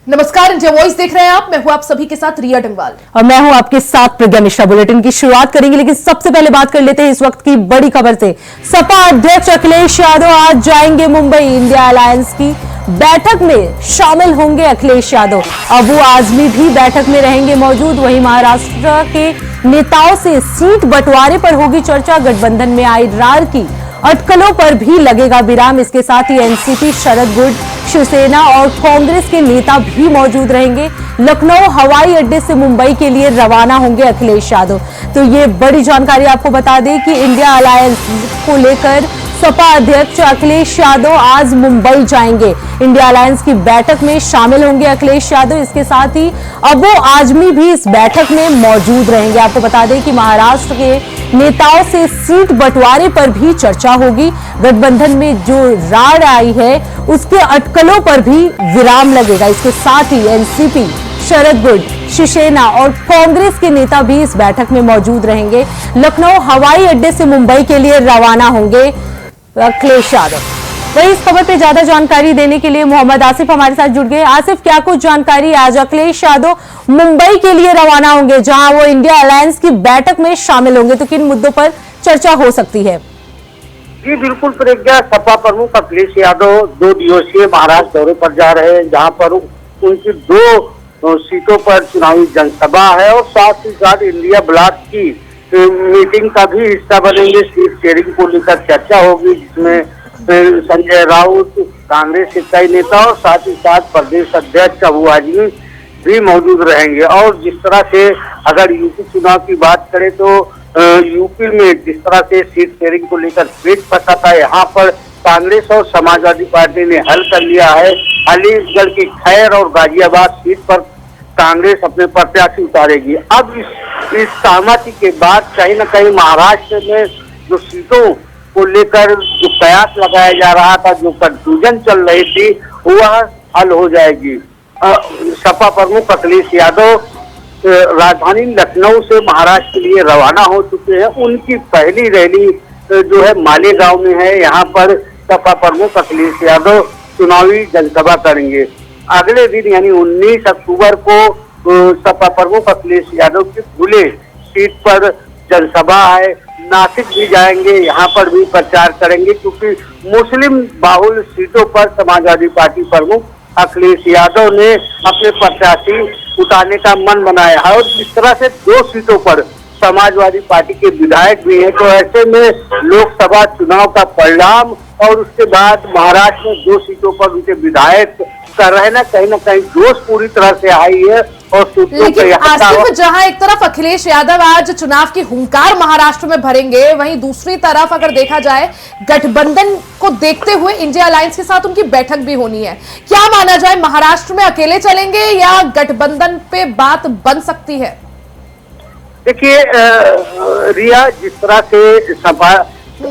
नमस्कार, India voice देख रहे हैं आप। मैं हूं आप सभी के साथ रिया डंगवाल और मैं हूं आपके साथ प्रज्ञा मिश्रा। बुलेटिन की शुरुआत करेंगे, लेकिन सबसे पहले बात कर लेते हैं इस वक्त की बड़ी खबर से। सपा अध्यक्ष अखिलेश यादव आज जाएंगे मुंबई। इंडिया अलायंस की बैठक में शामिल होंगे अखिलेश यादव। अबू आजमी भी बैठक में रहेंगे मौजूद। वहीं महाराष्ट्र के नेताओं से सीट बंटवारे पर होगी चर्चा। गठबंधन में आई रार की अटकलों पर भी लगेगा विराम। इसके साथ ही एनसीपी, शरद गुट, शिवसेना और कांग्रेस के नेता भी मौजूद रहेंगे। लखनऊ हवाई अड्डे से मुंबई के लिए रवाना होंगे अखिलेश यादव। तो ये बड़ी जानकारी आपको बता दें कि इंडिया अलायंस को लेकर सपा अध्यक्ष अखिलेश यादव आज मुंबई जाएंगे। इंडिया अलायंस की बैठक में शामिल होंगे अखिलेश यादव। इसके साथ ही अबू आजमी भी इस बैठक में मौजूद रहेंगे। आपको बता दें कि महाराष्ट्र के नेताओं से सीट बंटवारे पर भी चर्चा होगी। गठबंधन में जो रार आई है उसके अटकलों पर भी विराम लगेगा। इसके साथ ही एनसीपी, शरद गुट, शिवसेना और कांग्रेस के नेता भी इस बैठक में मौजूद रहेंगे। लखनऊ हवाई अड्डे से मुंबई के लिए रवाना होंगे अखिलेश यादव। वही इस खबर पे ज्यादा जानकारी देने के लिए मोहम्मद आसिफ हमारे साथ जुड़ गए। आसिफ, क्या कुछ जानकारी? आज अखिलेश यादव मुंबई के लिए रवाना होंगे, जहां वो इंडिया अलायंस की बैठक में शामिल होंगे, तो किन मुद्दों पर चर्चा हो सकती है? जी बिल्कुल प्रज्ञा, सपा प्रमुख अखिलेश यादव 2 दिवसीय महाराष्ट्र दौरे पर जा रहे हैं, जहां पर उनकी 2 सीटों पर चुनावी जनसभा है और साथ ही साथ इंडिया ब्लॉक की मीटिंग का भी हिस्सा बनेंगे। सीट शेयरिंग को लेकर चर्चा होगी, जिसमें संजय राउत, कांग्रेस के कई नेता और साथ ही साथ प्रदेश अध्यक्ष अबू आजमी भी मौजूद रहेंगे। और जिस तरह से अगर यूपी चुनाव की बात करें तो यूपी में जिस तरह से सीट शेयरिंग को लेकर पेच फंसा था, यहाँ पर कांग्रेस और समाजवादी पार्टी ने हल कर लिया है। अलीगढ़ की खैर और गाजियाबाद सीट पर कांग्रेस अपने प्रत्याशी उतारेगी। अब इस सहमति के बाद कहीं न कहीं महाराष्ट्र में जो सीटों को लेकर जो कयास लगाया जा रहा था, जो कंफ्यूजन चल रही थी, वह हल हो जाएगी। सपा प्रमुख अखिलेश यादव राजधानी लखनऊ से महाराष्ट्र के लिए रवाना हो चुके हैं। उनकी पहली रैली जो है मालेगांव में है। यहाँ पर सपा प्रमुख अखिलेश यादव चुनावी जनसभा करेंगे। अगले दिन यानी 19 अक्टूबर को सपा प्रमुख अखिलेश यादव की धुले सीट पर जनसभा है। नासिक भी जाएंगे, यहाँ पर भी प्रचार करेंगे, क्योंकि मुस्लिम बाहुल सीटों पर समाजवादी पार्टी प्रमुख अखिलेश यादव ने अपने प्रत्याशी उतारने का मन बनाया है। और इस तरह से 2 सीटों पर समाजवादी पार्टी के विधायक भी हैं, तो ऐसे में लोकसभा चुनाव का परिणाम और उसके बाद महाराष्ट्र में 2 सीटों पर उनके विधायक कर रहे ना कहीं जोश पूरी तरह से आई है। और लेकिन आसिफ, जहां एक तरफ अखिलेश यादव आज चुनाव की हुंकार महाराष्ट्र में भरेंगे, वहीं दूसरी तरफ अगर देखा जाए गठबंधन को देखते हुए इंडिया अलायंस के साथ उनकी बैठक भी होनी है। क्या माना जाए, महाराष्ट्र में अकेले चलेंगे या गठबंधन पे बात बन सकती है? देखिए रिया, जिस तरह से सपा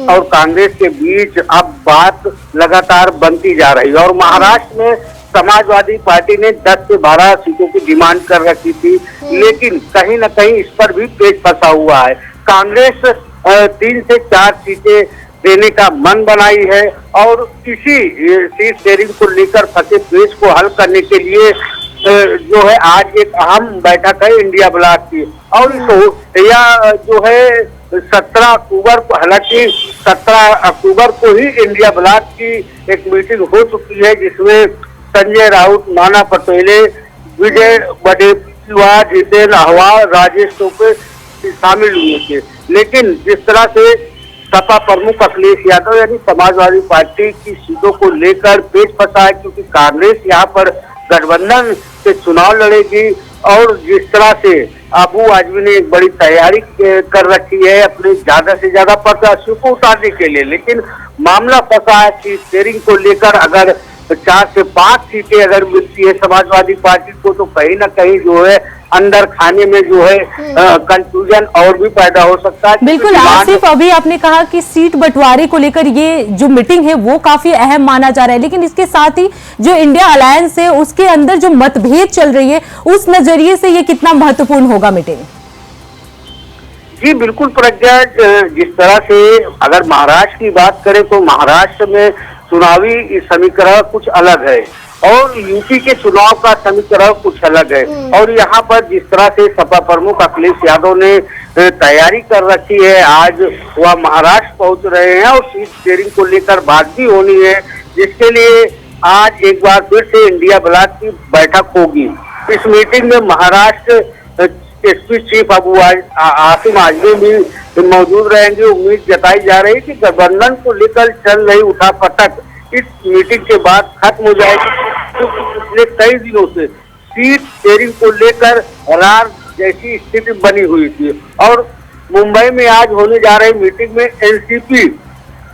और कांग्रेस के बीच अब बात लगातार बनती जा रही है और महाराष्ट्र में समाजवादी पार्टी ने 10 से 12 सीटों की डिमांड कर रखी थी, लेकिन कहीं न कहीं इस पर भी पेच फंसा हुआ है। कांग्रेस 3 से 4 सीटें देने का मन बनाई है और इसी सीट शेयरिंग को लेकर फंसे पेच को हल करने के लिए जो है आज एक अहम बैठक है इंडिया ब्लॉक की। और यह जो है 17 अक्टूबर को, हालांकि 17 अक्टूबर को ही इंडिया ब्लॉक की एक मीटिंग हो चुकी है, जिसमें संजय राउत, नाना पटोले, विजय वडेट्टीवार, जितेंद्र अहवाल, राजेश टोपे शामिल हुए थे। लेकिन जिस तरह से सपा प्रमुख अखिलेश यादव यानी समाजवादी पार्टी की सीटों को लेकर पेच फंसा है, क्योंकि कांग्रेस यहाँ पर गठबंधन से चुनाव लड़ेगी और जिस तरह से अबू आजमी ने एक बड़ी तैयारी कर रखी है अपने ज्यादा से ज्यादा प्रत्याशियों को उतारने के लिए, लेकिन मामला फंसा है सीट शेयरिंग को लेकर। अगर 4 से 5 सीटें अगर मिलती है समाजवादी पार्टी को, तो कहीं ना कहीं जो है अंदर खाने में जो है कंफ्यूजन और भी पैदा हो सकता है। बिल्कुल आसिफ, अभी आपने कहा कि सीट बंटवारे को लेकर ये जो मीटिंग है वो काफी अहम माना जा रहा है, लेकिन इसके साथ ही जो इंडिया अलायंस है उसके अंदर जो मतभेद चल रही है, उस नजरिए से ये कितना महत्वपूर्ण होगा मीटिंग? जी बिल्कुल प्रज्ञा, जिस तरह से अगर महाराष्ट्र की बात करें तो महाराष्ट्र में चुनावी समीकरण कुछ अलग है और यूपी के चुनाव का समीकरण कुछ अलग है। और यहाँ पर जिस तरह से सपा प्रमुख अखिलेश यादव ने तैयारी कर रखी है, आज वह महाराष्ट्र पहुंच रहे हैं और सीट शेयरिंग को लेकर बात भी होनी है, जिसके लिए आज एक बार फिर से इंडिया ब्लॉक की बैठक होगी। इस मीटिंग में महाराष्ट्र एसपी चीफ अबू आसिम आजमी भी मौजूद रहेंगे। उम्मीद जताई जा रही है कि गठबंधन को लेकर चल रही उठापटक इस मीटिंग के बाद खत्म हो जाएगी, क्योंकि पिछले कई दिनों से सीट शेयरिंग को लेकर रार जैसी स्थिति बनी हुई थी। और मुंबई में आज होने जा रही मीटिंग में एनसीपी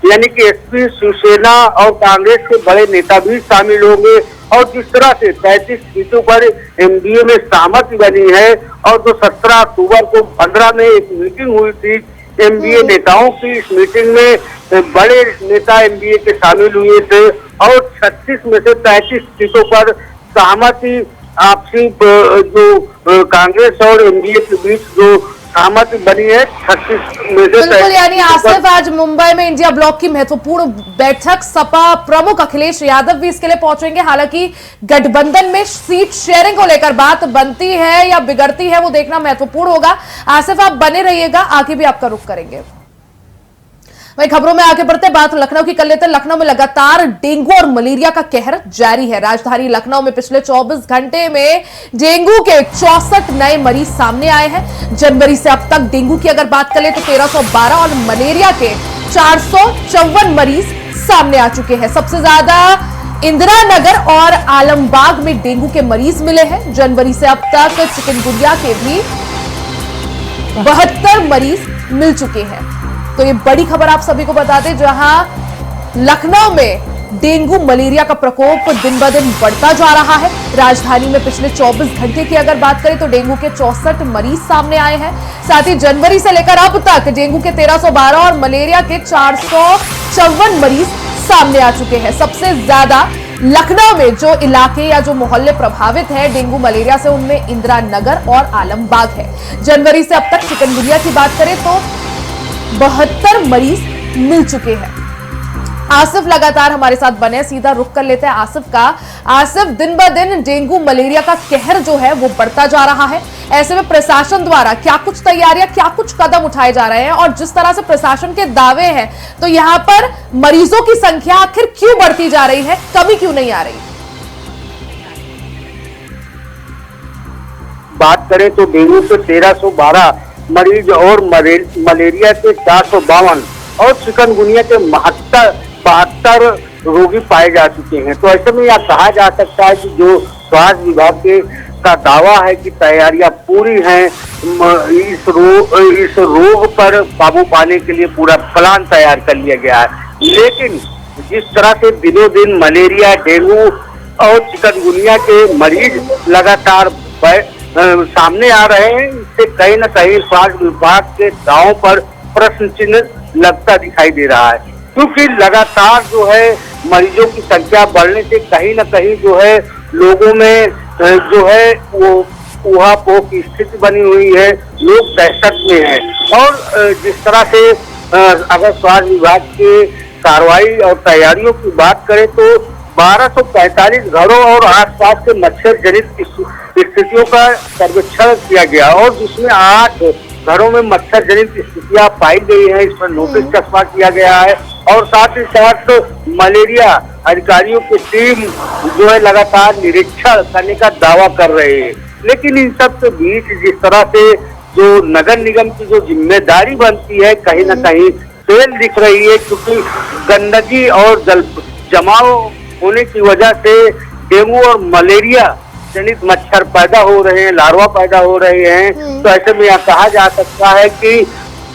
यानी कि एसपी, शिवसेना और कांग्रेस के बड़े नेता भी शामिल होंगे। और जिस तरह से 33 सीटों पर एमडीए में सहमति बनी है और जो 17 अक्टूबर को 15 में एक मीटिंग हुई थी एमडीए नेताओं की, इस मीटिंग में बड़े नेता एमडीए के शामिल हुए थे और 36 में से 33 सीटों पर सहमति आपसी जो कांग्रेस और एमडीए के बीच जो सहमति बनी है 36 में से। बिल्कुल, यानी आसिफ आज मुंबई में इंडिया ब्लॉक की महत्वपूर्ण बैठक, सपा प्रमुख अखिलेश यादव भी इसके लिए पहुंचेंगे। हालांकि गठबंधन में सीट शेयरिंग को लेकर बात बनती है या बिगड़ती है वो देखना महत्वपूर्ण होगा। आसिफ आप बने रहिएगा, आगे भी आपका रुख करेंगे। वही खबरों में आगे बढ़ते बात लखनऊ की कर लेते हैं। लखनऊ में लगातार डेंगू और मलेरिया का कहर जारी है। राजधानी लखनऊ में पिछले 24 घंटे में डेंगू के 64 नए मरीज सामने आए हैं। जनवरी से अब तक डेंगू की अगर बात करें तो 1312 और मलेरिया के 454 मरीज सामने आ चुके हैं। सबसे ज्यादा इंदिरा नगर और आलमबाग में डेंगू के मरीज मिले हैं। जनवरी से अब तक चिकनगुनिया के भी 72 मरीज मिल चुके हैं। तो ये बड़ी खबर आप सभी को बता दें, जहां लखनऊ में डेंगू मलेरिया का प्रकोप दिन ब दिन बढ़ता जा रहा है। राजधानी में पिछले 24 घंटे की अगर बात करें तो डेंगू के 64 मरीज सामने आए हैं। साथ ही जनवरी से लेकर अब तक डेंगू के 1312 और मलेरिया के 454 मरीज सामने आ चुके हैं। सबसे ज्यादा लखनऊ में जो इलाके या जो मोहल्ले प्रभावित है डेंगू मलेरिया से, उनमें इंदिरा नगर और आलमबाग है। जनवरी से अब तक चिकनगुनिया की बात करें तो 72 मरीज मिल चुके हैं। आसिफ लगातार हमारे साथ बने, सीधा रुख कर लेते हैं आसिफ का। आसिफ, दिन ब दिन डेंगू मलेरिया का कहर जो है वो बढ़ता जा रहा है। ऐसे में प्रशासन द्वारा क्या कुछ तैयारियां, क्या कुछ कदम उठाए जा रहे हैं, और जिस तरह से प्रशासन के दावे हैं, तो यहाँ पर मरीजों की संख्या आखिर क्यों बढ़ती जा रही है, कमी क्यों नहीं आ रही? बात करें तो डेंगू के 1312 मरीज और मलेरिया के 452 और चिकनगुनिया के 72 रोगी पाए जा चुके हैं। तो ऐसे में यह कहा जा सकता है कि जो स्वास्थ्य विभाग का दावा है कि तैयारियां पूरी हैं, इस रोग पर काबू पाने के लिए पूरा प्लान तैयार कर लिया गया है। लेकिन जिस तरह से दिनों दिन मलेरिया, डेंगू और चिकनगुनिया के मरीज लगातार सामने आ रहे हैं, इससे कहीं न कहीं स्वास्थ्य विभाग के दावों पर प्रश्न चिन्ह लगता दिखाई दे रहा है, क्योंकि लगातार जो है मरीजों की संख्या बढ़ने से कहीं न कहीं जो है लोगों में जो है वो ऊहापोह की स्थिति बनी हुई है, लोग दहशत में हैं। और जिस तरह से अगर स्वास्थ्य विभाग की कार्रवाई और तैयारियों की बात करें तो 1245 घरों और आसपास के मच्छर जनित स्थितियों का सर्वेक्षण किया गया और जिसमें 8 घरों में मच्छर जनित स्थितियां पाई गई है। इस पर नोटिस चस्पा किया गया है और साथ ही साथ मलेरिया अधिकारियों की टीम जो है लगातार निरीक्षण करने का दावा कर रहे हैं। लेकिन इन सब के बीच जिस तरह से जो नगर निगम की जो जिम्मेदारी बनती है, कहीं न कहीं फेल दिख रही है, क्योंकि गंदगी और जमाव होने की वजह से डेंगू और मलेरिया जनित मच्छर पैदा हो रहे हैं, लार्वा पैदा हो रहे हैं। तो ऐसे में यह कहा जा सकता है कि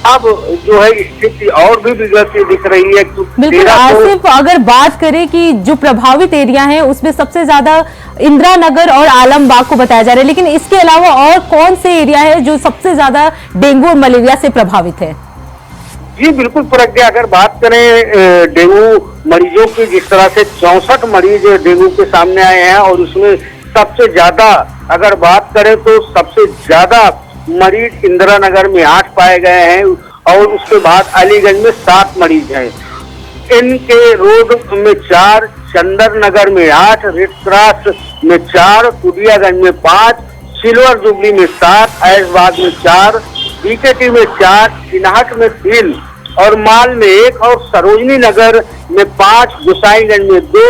अब जो है स्थिति और भी बिगड़ती दिख रही है। बिल्कुल आसिफ, अगर बात करें कि जो प्रभावित एरिया है उसमें सबसे ज्यादा इंदिरा नगर और आलमबाग को बताया जा रहा है, लेकिन इसके अलावा और कौन से एरिया है जो सबसे ज्यादा डेंगू और मलेरिया से प्रभावित है? जी बिल्कुल प्रज्ञा, अगर बात करें डेंगू मरीजों की, जिस तरह से 64 मरीज डेंगू के सामने आए हैं और उसमें सबसे ज्यादा अगर बात करें तो सबसे ज्यादा मरीज इंदिरा नगर में 8 पाए गए हैं और उसके बाद अलीगंज में 7 मरीज हैं। इनके रोड में 4, चंदर नगर में 8, रेड क्रॉस में 4, कुडियागंज में 5, सिल्वर जुबली में 7, ऐशबाग में 4, बीकेटी में 4, चिन्हट में 3 और माल में 1 और सरोजनी नगर में 5, गोसाईगंज में 2,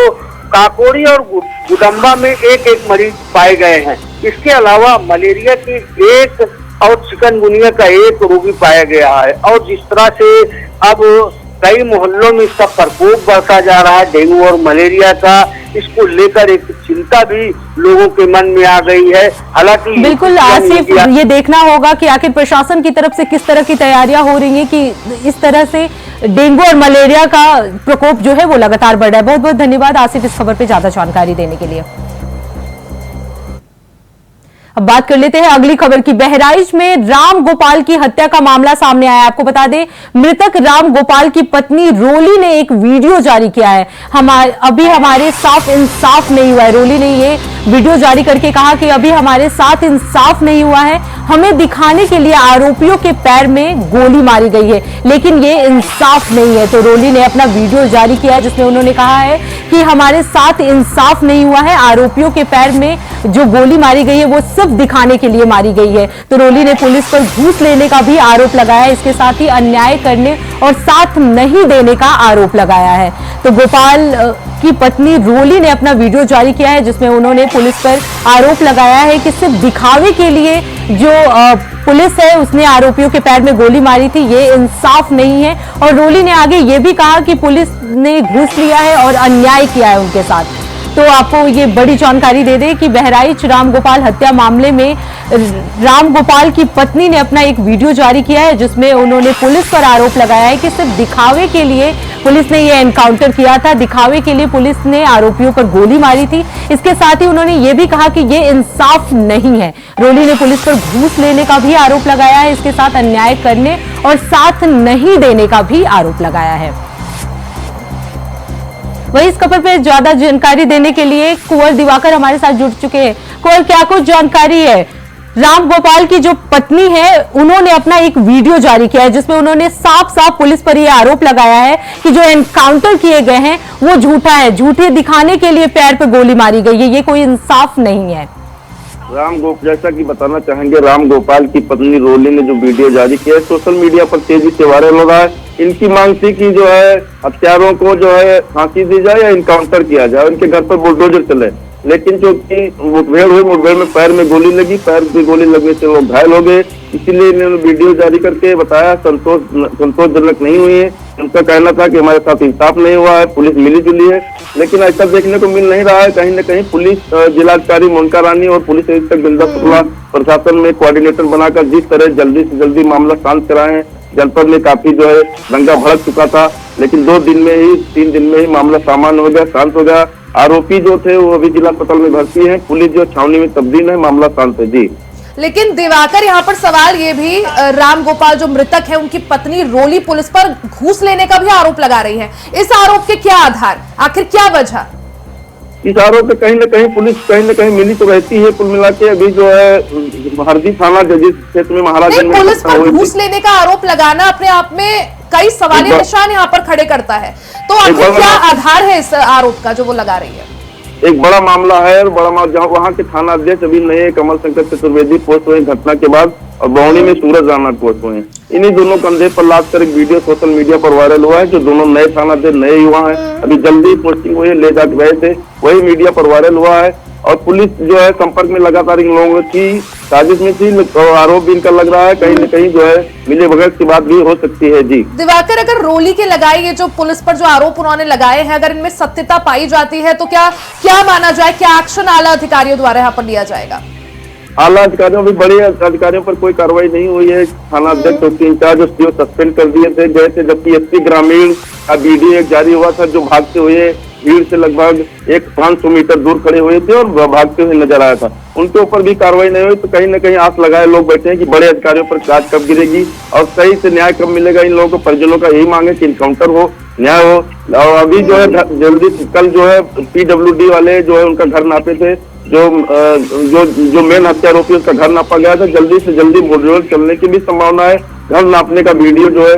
काकोड़ी और गुडम्बा में 1 मरीज पाए गए हैं। इसके अलावा मलेरिया की 1 और चिकनगुनिया का 1 रोगी पाया गया है। और जिस तरह से अब कई मोहल्लों में इसका प्रकोप बढ़ता जा रहा है डेंगू और मलेरिया का, इसको लेकर एक चिंता भी लोगों के मन में आ गई है। हालांकि बिल्कुल आसिफ, ये देखना होगा कि आखिर प्रशासन की तरफ से किस तरह की तैयारियां हो रही हैं कि इस तरह से डेंगू और मलेरिया का प्रकोप जो है वो लगातार बढ़ रहा है। बहुत बहुत धन्यवाद आसिफ इस खबर पे ज्यादा जानकारी देने के लिए। अब बात कर लेते हैं अगली खबर की। बहराइच में राम गोपाल की हत्या का मामला सामने आया। आपको बता दें, मृतक राम गोपाल की पत्नी रोली ने एक वीडियो जारी किया है। अभी हमारे साथ इंसाफ नहीं हुआ है। रोली ने ये वीडियो जारी करके कहा कि अभी हमारे साथ इंसाफ नहीं हुआ है, हमें दिखाने के लिए आरोपियों के पैर में गोली मारी गई है, लेकिन ये इंसाफ नहीं है। तो रोली ने अपना वीडियो जारी किया है जिसमें उन्होंने कहा है कि हमारे साथ इंसाफ नहीं हुआ है, आरोपियों के पैर में जो गोली मारी गई है वो सिर्फ दिखाने के लिए मारी गई है। तो रोली ने पुलिस पर घूस लेने का भी आरोप लगाया। इसके साथ ही अन्याय करने और साथ नहीं देने का आरोप लगाया है। तो गोपाल की पत्नी रोली ने अपना वीडियो जारी किया है जिसमें उन्होंने पुलिस पर आरोप लगाया है कि सिर्फ दिखावे के लिए जो पुलिस है उसने आरोपियों के पैर में गोली मारी थी, ये इंसाफ नहीं है। और रोली ने आगे ये भी कहा कि पुलिस ने घूस लिया है और अन्याय किया है उनके साथ। तो आपको ये बड़ी जानकारी दे दें कि बहराइच राम गोपाल हत्या मामले में राम गोपाल की पत्नी ने अपना एक वीडियो जारी किया है जिसमें उन्होंने पुलिस पर आरोप लगाया है कि सिर्फ दिखावे के लिए पुलिस ने ये एनकाउंटर किया था, दिखावे के लिए पुलिस ने आरोपियों पर गोली मारी थी। इसके साथ ही उन्होंने ये भी कहा कि ये इंसाफ नहीं है। रोली ने पुलिस पर घूस लेने का भी आरोप लगाया है, इसके साथ अन्याय करने और साथ नहीं देने का भी आरोप लगाया है। वही इस खबर पे ज्यादा जानकारी देने के लिए कुंवर दिवाकर हमारे साथ जुड़ चुके हैं। कुंवर, क्या कुछ जानकारी है? राम गोपाल की जो पत्नी है उन्होंने अपना एक वीडियो जारी किया है जिसमें उन्होंने साफ साफ पुलिस पर यह आरोप लगाया है कि जो एनकाउंटर किए गए हैं वो झूठा है, झूठे दिखाने के लिए पैर पे गोली मारी गई है, ये कोई इंसाफ नहीं है। जैसा कि बताना चाहेंगे, राम गोपाल की पत्नी रोली ने जो वीडियो जारी किया है सोशल मीडिया पर तेजी से वायरल हो रहा है। इनकी मांग थी कि जो है हत्यारों को जो है फांसी दी जाए या इनकाउंटर किया जाए, उनके घर पर बुलडोजर चले। लेकिन चूंकि मुठभेड़ हुई, मुठभेड़ में पैर में गोली लगी, पैर में गोली लगने से वो घायल हो गए, इसीलिए इन्होंने वीडियो जारी करके बताया संतोषजनक नहीं हुई है। उनका कहना था कि हमारे साथ इंसाफ नहीं हुआ है, पुलिस मिली जुली है, लेकिन ऐसा देखने को मिल नहीं रहा है। कहीं न कहीं पुलिस जिलाधिकारी मोनिका रानी और पुलिस अधीक्षक बिंदा शुक्ला प्रशासन में कोऑर्डिनेटर बनाकर जिस तरह जल्दी से जल्दी मामला शांत कराए हैं। जनपद में काफी जो है दंगा भड़क चुका था, लेकिन 2 दिन में ही 3 दिन में ही मामला सामान्य हो गया, शांत हो गया। आरोपी जो थे वो अभी जिला अस्पताल में भर्ती हैं, पुलिस जो छावनी में तब्दील है, मामला शांत है। जी लेकिन दिवाकर, यहाँ पर सवाल ये भी, राम गोपाल जो मृतक है उनकी पत्नी रोली पुलिस पर घूस लेने का भी आरोप लगा रही है। इस आरोप के क्या आधार, आखिर क्या वजह? इस आरोप पे कहीं न कहीं पुलिस कहीं न कहीं मिली तो रहती है। कुल मिला के अभी जो है हरदी थाना जजिस क्षेत्र में महाराज पुलिस पर घूस लेने का आरोप लगाना अपने आप में कई सवालिया निशान यहाँ पर खड़े करता है। तो आखिर क्या आधार है इस आरोप का जो वो लगा रही है? एक बड़ा मामला है और बड़ा जहाँ वहाँ के थाना अध्यक्ष अभी नए कमल शंकर चतुर्वेदी पोस्ट हुए घटना के बाद, और बौनी में सूरज राणा पोस्ट हुए। इन्हीं दोनों कंधे पर लाद कर एक वीडियो सोशल मीडिया पर वायरल हुआ है, जो दोनों नए थाना अध्यक्ष नए युवा हैं, अभी जल्दी पोस्टिंग हुई, ले जाके गए थे, वही मीडिया पर वायरल हुआ है। और पुलिस जो है संपर्क में लगातार इन लोगों की साजिश में थी, और आरोप भी इनका लग रहा है कहीं न कहीं जो है मिले बगैर की बात भी हो सकती है। जी दिवाकर, अगर रोली के लगाए ये जो पुलिस पर जो आरोप उन्होंने लगाए हैं, अगर इनमें सत्यता पाई जाती है तो क्या माना जाए, क्या एक्शन आला अधिकारियों द्वारा यहाँ पर लिया जाएगा? आला अधिकारियों भी बड़े अधिकारियों पर कोई कार्रवाई नहीं हुई है। थाना अध्यक्ष उसके इंचार्ज उसको सस्पेंड कर दिए थे गए थे, जबकि एसपी ग्रामीण का वीडियो एक जारी हुआ था जो भागते हुए भीड़ से लगभग 500 मीटर दूर खड़े हुए थे और भागते हुए नजर आया था, उनके ऊपर भी कार्रवाई नहीं हुई। तो कहीं न कहीं आस लगाए लोग बैठे हैं कि बड़े अधिकारियों पर गाज कब गिरेगी और सही से न्याय कब मिलेगा। इन लोगों को परिजनों का यही मांग है कि इनकाउंटर हो, न्याय हो। और अभी जो है जल्दी कल जो है PWD वाले जो है उनका घर नापे थे, जो मेन हत्यारोपी उसका घर नापा गया था, जल्दी से जल्दी बुलडोजर चलने की भी संभावना है। घर नापने का वीडियो जो है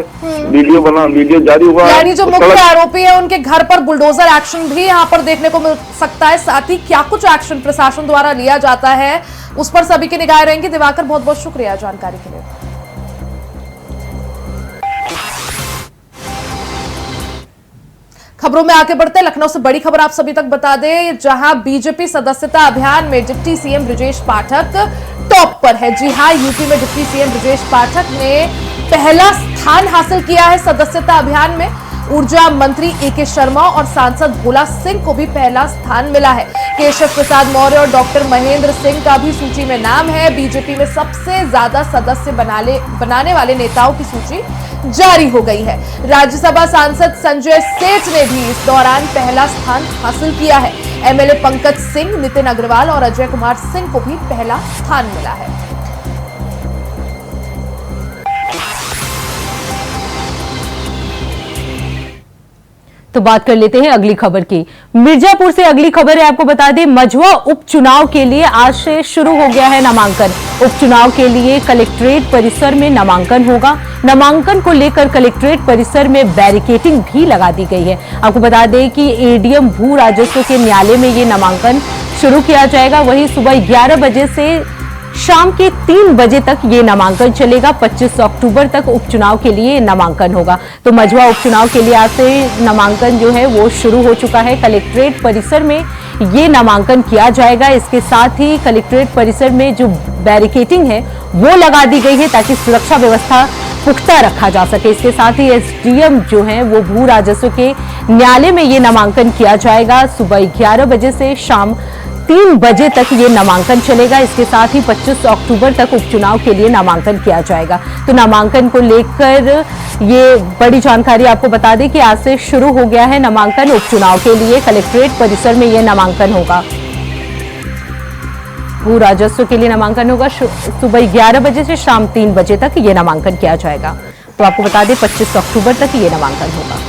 वीडियो जारी हुआ है। यानी जो मुख्य आरोपी है उनके घर पर बुलडोजर एक्शन भी यहां पर देखने को मिल सकता है। साथ ही क्या कुछ एक्शन प्रशासन द्वारा लिया जाता है उस पर सभी की निगाहें रहेंगी। दिवाकर, बहुत बहुत शुक्रिया जानकारी के लिए। खबरों में आगे बढ़ते हैं। लखनऊ से बड़ी खबर आप सभी तक बता दें, जहां बीजेपी सदस्यता अभियान में deputy CM Brajesh Pathak top पर है। जी हां, यूपी में डिप्टी सीएम ब्रजेश पाठक ने पहला स्थान हासिल किया है सदस्यता अभियान में। ऊर्जा मंत्री एके शर्मा और सांसद भोला सिंह को भी पहला स्थान मिला है। केशव प्रसाद मौर्य और डॉक्टर महेंद्र सिंह का भी सूची में नाम है। बीजेपी में सबसे ज्यादा सदस्य बनाने वाले नेताओं की सूची जारी हो गई है। राज्यसभा सांसद संजय सेठ ने भी इस दौरान पहला स्थान हासिल किया है। एमएलए पंकज सिंह, नितिन अग्रवाल और अजय कुमार सिंह को भी पहला स्थान मिला है। तो बात कर लेते हैं अगली खबर की। मिर्जापुर से अगली खबर है, आपको बता दें मझवा उपचुनाव के लिए आज से शुरू हो गया है नामांकन। उपचुनाव के लिए कलेक्ट्रेट परिसर में नामांकन होगा। नामांकन को लेकर कलेक्ट्रेट परिसर में बैरिकेडिंग भी लगा दी गई है। आपको बता दें कि एडीएम भू राजस्व के न्यायालय में ये नामांकन शुरू किया जाएगा। वहीं सुबह 11 बजे से शाम के 3 बजे तक ये नामांकन चलेगा। 25 अक्टूबर तक उपचुनाव के लिए नामांकन होगा। तो मझवा उपचुनाव के लिए आज से नामांकन जो है वो शुरू हो चुका है। कलेक्ट्रेट परिसर में ये नामांकन किया जाएगा। इसके साथ ही कलेक्ट्रेट परिसर में जो बैरिकेडिंग है वो लगा दी गई है ताकि सुरक्षा व्यवस्था पुख्ता रखा जा सके। इसके साथ ही एसडीएम जो है वो भू राजस्व के न्यायालय में ये नामांकन किया जाएगा। सुबह 11 बजे से शाम 3 बजे तक ये नामांकन चलेगा। इसके साथ ही 25 अक्टूबर तक उपचुनाव के लिए नामांकन किया जाएगा। तो नामांकन को लेकर ये बड़ी जानकारी आपको बता दें कि आज से शुरू हो गया है नामांकन। उपचुनाव के लिए कलेक्ट्रेट परिसर में यह नामांकन होगा। भू राजस्व के लिए नामांकन होगा। सुबह 11 बजे से शाम 3 बजे तक ये नामांकन किया जाएगा। तो आपको बता दें 25 अक्टूबर तक ये नामांकन होगा।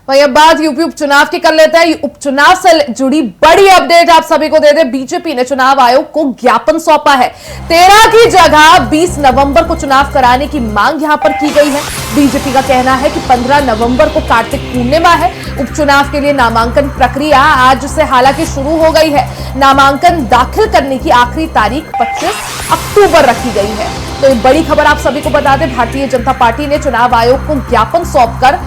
वही अब बात यूपी उपचुनाव की कर लेते हैं। उपचुनाव से जुड़ी बड़ी अपडेट आप सभी को दे दे। बीजेपी ने चुनाव आयोग को ज्ञापन सौंपा है। 13 की जगह 20 नवंबर को चुनाव कराने की मांग यहां पर की गई है। बीजेपी का कहना है कि 15 नवंबर को कार्तिक पूर्णिमा है। उपचुनाव के लिए नामांकन प्रक्रिया आज से हालांकि शुरू हो गई है। नामांकन दाखिल करने की आखिरी तारीख 25 अक्टूबर रखी गई है। तो ये बड़ी खबर आप सभी को बता दें, भारतीय जनता पार्टी ने चुनाव आयोग को ज्ञापन सौंपकर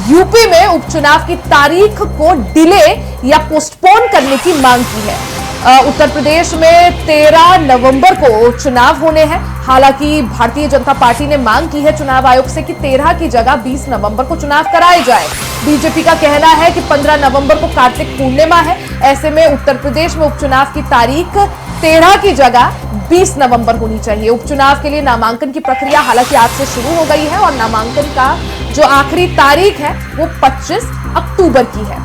यूपी में उपचुनाव की तारीख को डिले या पोस्टपोन करने की मांग की है। उत्तर प्रदेश में 13 नवंबर को चुनाव होने हैं। हालांकि भारतीय जनता पार्टी ने मांग की है चुनाव आयोग से कि 13 की जगह 20 नवंबर को चुनाव कराए जाए। बीजेपी का कहना है कि 15 नवंबर को कार्तिक पूर्णिमा है। ऐसे में उत्तर प्रदेश में उपचुनाव की तारीख 13 की जगह 20 नवंबर होनी चाहिए। उपचुनाव के लिए नामांकन की प्रक्रिया हालांकि आज से शुरू हो गई है और नामांकन का जो आखिरी तारीख है वो 25 अक्टूबर की है।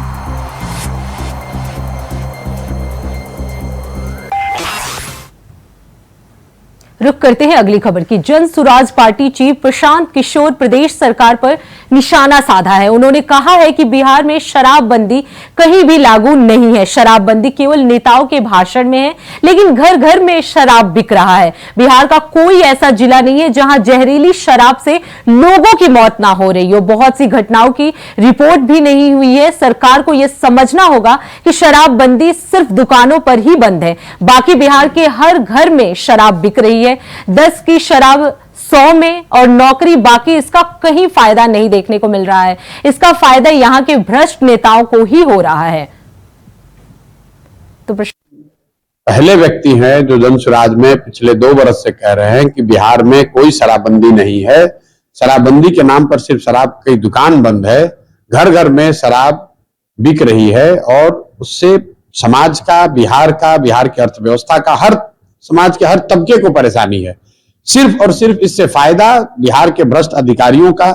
रुक करते हैं अगली खबर की। जन सुराज पार्टी चीफ प्रशांत किशोर प्रदेश सरकार पर निशाना साधा है। उन्होंने कहा है कि बिहार में शराबबंदी कहीं भी लागू नहीं है। शराबबंदी केवल नेताओं के भाषण में है, लेकिन घर घर में शराब बिक रहा है। बिहार का कोई ऐसा जिला नहीं है जहां जहरीली शराब से लोगों की मौत ना हो रही हो। बहुत सी घटनाओं की रिपोर्ट भी नहीं हुई है। सरकार को यह समझना होगा कि शराबबंदी सिर्फ दुकानों पर ही बंद है, बाकी बिहार के हर घर में शराब बिक रही है। 10 की शराब 100 में और नौकरी बाकी, इसका कहीं फायदा नहीं देखने को मिल रहा है। इसका फायदा यहां के भ्रष्ट नेताओं को ही हो रहा है। तो पहले व्यक्ति हैं जो जन सुराज में पिछले 2 वर्ष से कह रहे हैं कि बिहार में कोई शराबबंदी नहीं है। शराबबंदी के नाम पर सिर्फ शराब की दुकान बंद है, घर घर में शराब बिक रही है और उससे समाज का, बिहार की अर्थव्यवस्था का, हर समाज के हर तबके को परेशानी है। सिर्फ और सिर्फ इससे फायदा बिहार के भ्रष्ट अधिकारियों का,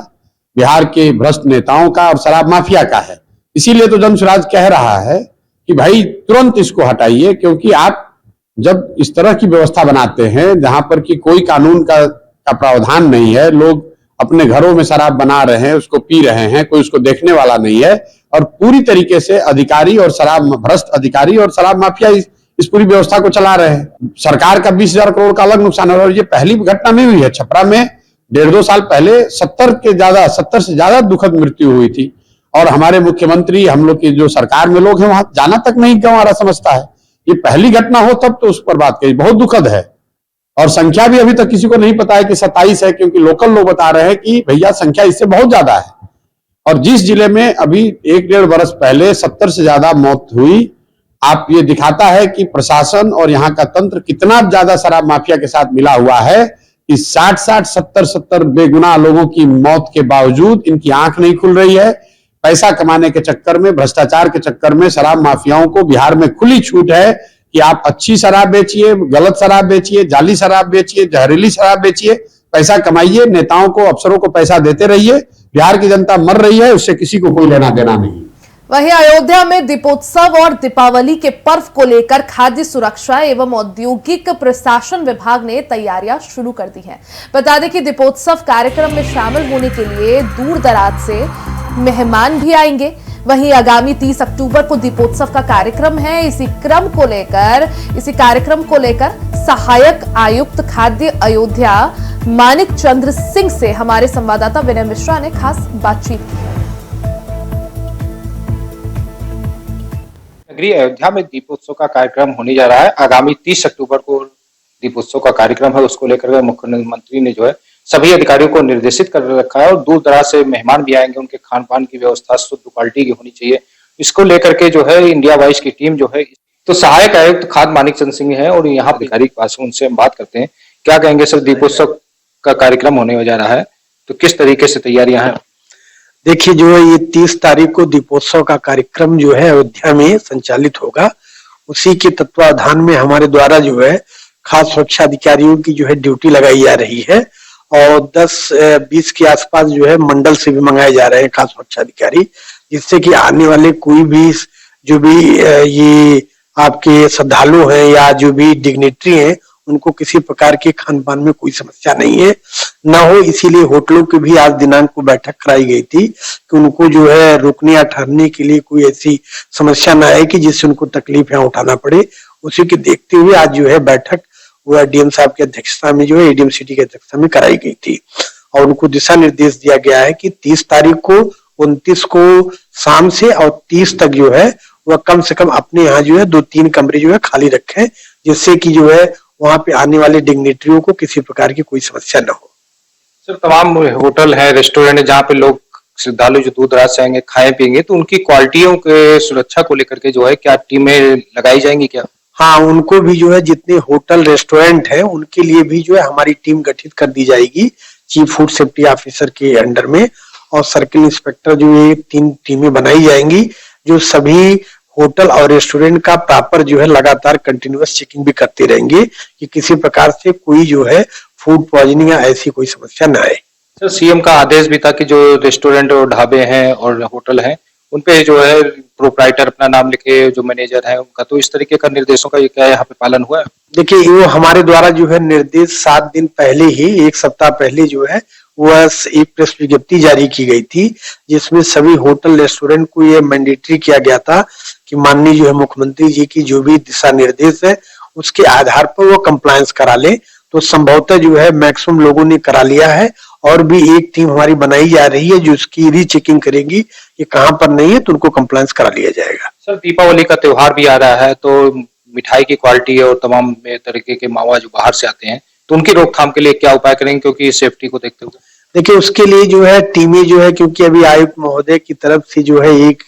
बिहार के भ्रष्ट नेताओं का और शराब माफिया का है। इसीलिए तो जन सुराज कह रहा है कि भाई तुरंत इसको हटाइए, क्योंकि आप जब इस तरह की व्यवस्था बनाते हैं जहां पर कि कोई कानून का प्रावधान नहीं है, लोग अपने घरों में शराब बना रहे हैं, उसको पी रहे हैं, कोई उसको देखने वाला नहीं है। और पूरी तरीके से अधिकारी और भ्रष्ट अधिकारी और शराब माफिया इस पूरी व्यवस्था को चला रहे हैं। सरकार का 20,000 करोड़ का अलग नुकसान है। और ये पहली घटना नहीं हुई है। छपरा में 1.5-2 साल पहले 70 से ज्यादा दुखद मृत्यु हुई थी। और हमारे मुख्यमंत्री, हम लोग की जो सरकार में लोग हैं, वहां जाना तक नहीं क्यों हमारा समझता है। ये पहली घटना हो तब तो उस पर बात कही, बहुत दुखद है। और संख्या भी अभी तक किसी को नहीं पता है कि 27 है, क्योंकि लोकल लोग बता रहे हैं कि भैया संख्या इससे बहुत ज्यादा है। और जिस जिले में अभी 1-1.5 वर्ष पहले 70 से ज्यादा मौत हुई, आप ये दिखाता है कि प्रशासन और यहाँ का तंत्र कितना ज्यादा शराब माफिया के साथ मिला हुआ है कि 60-60, 70-70 बेगुनाह लोगों की मौत के बावजूद इनकी आंख नहीं खुल रही है। पैसा कमाने के चक्कर में, भ्रष्टाचार के चक्कर में शराब माफियाओं को बिहार में खुली छूट है कि आप अच्छी शराब बेचिए, गलत शराब बेचिए, जाली शराब बेचिए, जहरीली शराब बेचिए, पैसा कमाइए, नेताओं को, अफसरों को पैसा देते रहिए। बिहार की जनता मर रही है, उससे किसी को कोई लेना देना नहीं। वहीं अयोध्या में दीपोत्सव और दीपावली के पर्व को लेकर खाद्य सुरक्षा एवं औद्योगिक प्रशासन विभाग ने तैयारियां शुरू कर दी हैं। बता दें कि दीपोत्सव कार्यक्रम में शामिल होने के लिए दूर दराज से मेहमान भी आएंगे। वहीं आगामी 30 अक्टूबर को दीपोत्सव का कार्यक्रम है। इसी कार्यक्रम को लेकर सहायक आयुक्त खाद्य अयोध्या मानिक चंद्र सिंह से हमारे संवाददाता विनय मिश्रा ने खास बातचीत की। नगरी अयोध्या में दीपोत्सव का कार्यक्रम होने जा रहा है। आगामी 30 अक्टूबर को दीपोत्सव का कार्यक्रम है। उसको लेकर मुख्यमंत्री ने जो है सभी अधिकारियों को निर्देशित कर रखा है और दूर दराज से मेहमान भी आएंगे। उनके खान पान की व्यवस्था शुद्ध क्वालिटी की होनी चाहिए। इसको लेकर के जो है इंडिया वाइज की टीम जो है, तो सहायक आयुक्त खाद्य मानिक चंद्र सिंह है और यहाँ अधिकारी के पास उनसे हम बात करते हैं। क्या कहेंगे सर, दीपोत्सव का कार्यक्रम होने जा रहा है तो किस तरीके से तैयारियां हैं? देखिए, जो है ये 30 तारीख को दीपोत्सव का कार्यक्रम जो है अयोध्या में संचालित होगा। उसी के तत्वाधान में हमारे द्वारा जो है खास सुरक्षा अधिकारियों की जो है ड्यूटी लगाई जा रही है और 10-20 के आसपास जो है मंडल से भी मंगाए जा रहे हैं खास सुरक्षा अधिकारी, जिससे कि आने वाले कोई भी जो भी ये आपके श्रद्धालु हैं या जो भी डिग्नेटरी हैं, उनको किसी प्रकार के खान पान में कोई समस्या नहीं है न हो। इसीलिए होटलों की भी आज दिनांक को बैठक कराई गई थी कि उनको जो है रुकने या ठहरने के लिए कोई ऐसी समस्या न आए कि जिससे उनको तकलीफ यहाँ उठाना पड़े। उसी के देखते हुए आज जो है बैठक वह डीएम साहब की अध्यक्षता में जो है एडीएम सिटी की अध्यक्षता में कराई गई थी और उनको दिशा निर्देश दिया गया है कि 30 तारीख को, 29 को शाम से और 30 तक जो है वह कम से कम अपने यहाँ जो है 2-3 कमरे जो है खाली रखें, जिससे कि जो है वहां पे आने वाले डिग्नेटरियों को किसी प्रकार की कोई समस्या न हो। सर, तमाम होटल है, रेस्टोरेंट है जहाँ पे लोग श्रद्धालु जो दूर दराज से आएंगे खाए पिएंगे, तो उनकी क्वालिटियों के सुरक्षा को लेकर के जो है क्या टीमें लगाई जाएंगी क्या? हाँ, उनको भी जो है जितने होटल रेस्टोरेंट है उनके लिए भी जो है हमारी टीम गठित कर दी जाएगी चीफ फूड सेफ्टी ऑफिसर के अंडर में, और सर्किल इंस्पेक्टर जो ये 3 टीमें बनाई जाएंगी जो सभी होटल और रेस्टोरेंट का प्रॉपर जो है लगातार कंटिन्यूअस चेकिंग भी करते रहेंगे कि किसी प्रकार से कोई जो है फूड पॉइजनिंग या ऐसी कोई समस्या न आए। सर, सीएम का आदेश भी था कि जो रेस्टोरेंट और ढाबे हैं और होटल हैं उनपे जो है प्रोप्राइटर अपना नाम लिखे, जो मैनेजर है उनका, तो इस तरीके का निर्देशों का ये क्या यहाँ पे पालन हुआ है? देखिए, वो हमारे द्वारा जो है निर्देश 7 दिन पहले ही, 1 सप्ताह पहले जो है वह एक प्रेस विज्ञप्ति जारी की गई थी जिसमें सभी होटल रेस्टोरेंट को ये मैंडेटरी किया गया था कि माननीय जो है मुख्यमंत्री जी की जो भी दिशा निर्देश है उसके आधार पर वो कंप्लायंस करा ले। तो संभवतः जो है मैक्सिमम लोगों ने करा लिया है और भी एक टीम हमारी बनाई जा रही है जो उसकी रीचेकिंग करेगी कि कहां पर नहीं है तो उनको कंप्लायंस करा लिया जाएगा। सर, दीपावली का त्योहार भी आ रहा है तो मिठाई की क्वालिटी और तमाम तरीके के मावा जो बाहर से आते हैं तो उनकी रोकथाम के लिए क्या उपाय करेंगे, क्योंकि सेफ्टी को देखते हुए? देखिए, उसके लिए जो है टीमें जो है, क्योंकि अभी आयुक्त महोदय की तरफ से जो है एक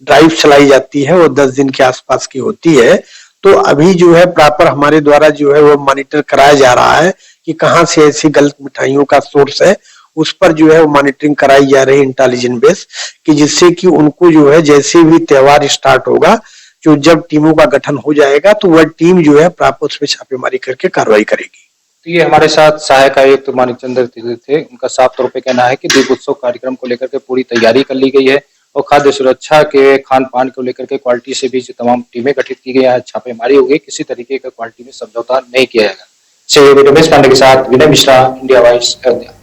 ड्राइव चलाई जाती है वो 10 दिन के आसपास की होती है, तो अभी जो है प्रॉपर हमारे द्वारा जो है वो मॉनिटर कराया जा रहा है कि कहां से ऐसी गलत मिठाइयों का सोर्स है, उस पर जो है वो मॉनिटरिंग कराई जा रही है इंटेलिजेंस बेस कि जिससे कि उनको जो है जैसे भी त्योहार स्टार्ट होगा, जो जब टीमों का गठन हो जाएगा तो वह टीम जो है प्रॉपर उसमें छापेमारी करके कार्रवाई करेगी। तो ये हमारे साथ सहायक आयुक्त मानिक चंद्र थे। उनका साफ तौर पे कहना है कि दीपोत्सव कार्यक्रम को लेकर के पूरी तैयारी कर ली गई है और खाद्य सुरक्षा के, खान पान को लेकर के क्वालिटी से भी तमाम टीमें गठित की गई है, छापेमारी होगी, किसी तरीके का क्वालिटी में समझौता नहीं किया जाएगा। रमेश पांडे के साथ विनय मिश्रा, इंडिया वाइज, अयोध्या।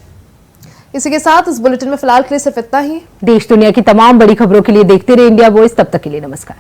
इसी के साथ इस बुलेटिन में फिलहाल के लिए सिर्फ इतना ही। देश दुनिया की तमाम बड़ी खबरों के लिए देखते रहे इंडिया वॉइस। तब तक के लिए नमस्कार।